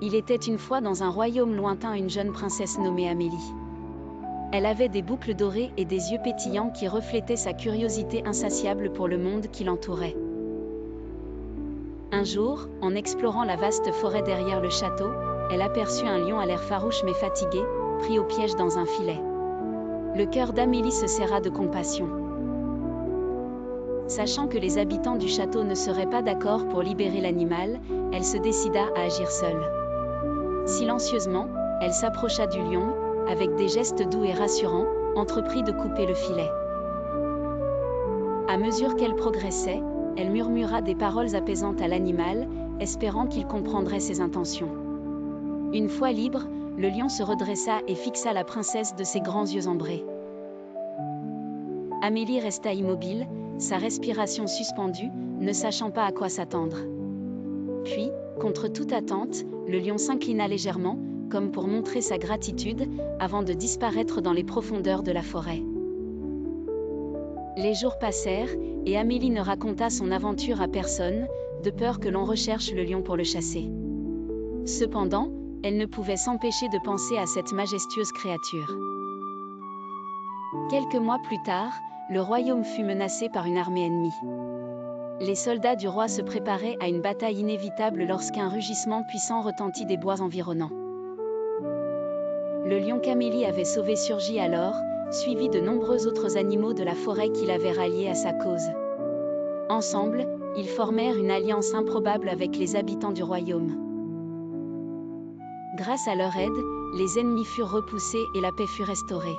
Il était une fois dans un royaume lointain une jeune princesse nommée Amélie. Elle avait des boucles dorées et des yeux pétillants qui reflétaient sa curiosité insatiable pour le monde qui l'entourait. Un jour, en explorant la vaste forêt derrière le château, elle aperçut un lion à l'air farouche mais fatigué, pris au piège dans un filet. Le cœur d'Amélie se serra de compassion. Sachant que les habitants du château ne seraient pas d'accord pour libérer l'animal, elle se décida à agir seule. Silencieusement, elle s'approcha du lion, avec des gestes doux et rassurants, entreprit de couper le filet. À mesure qu'elle progressait, elle murmura des paroles apaisantes à l'animal, espérant qu'il comprendrait ses intentions. Une fois libre, le lion se redressa et fixa la princesse de ses grands yeux ambrés. Amélie resta immobile, sa respiration suspendue, ne sachant pas à quoi s'attendre. Puis, contre toute attente, le lion s'inclina légèrement, comme pour montrer sa gratitude, avant de disparaître dans les profondeurs de la forêt. Les jours passèrent, et Amélie ne raconta son aventure à personne, de peur que l'on recherche le lion pour le chasser. Cependant, elle ne pouvait s'empêcher de penser à cette majestueuse créature. Quelques mois plus tard, le royaume fut menacé par une armée ennemie. Les soldats du roi se préparaient à une bataille inévitable lorsqu'un rugissement puissant retentit des bois environnants. Le lion qu'Amélie avait sauvé surgit alors, suivi de nombreux autres animaux de la forêt qui l'avaient rallié à sa cause. Ensemble, ils formèrent une alliance improbable avec les habitants du royaume. Grâce à leur aide, les ennemis furent repoussés et la paix fut restaurée.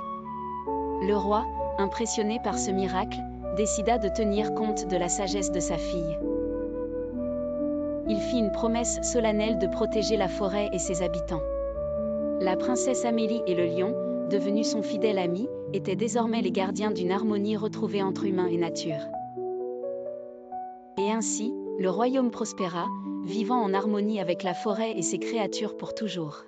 Le roi, impressionné par ce miracle, décida de tenir compte de la sagesse de sa fille. Il fit une promesse solennelle de protéger la forêt et ses habitants. La princesse Amélie et le lion, devenus son fidèle ami, étaient désormais les gardiens d'une harmonie retrouvée entre humains et nature. Et ainsi, le royaume prospéra, vivant en harmonie avec la forêt et ses créatures pour toujours.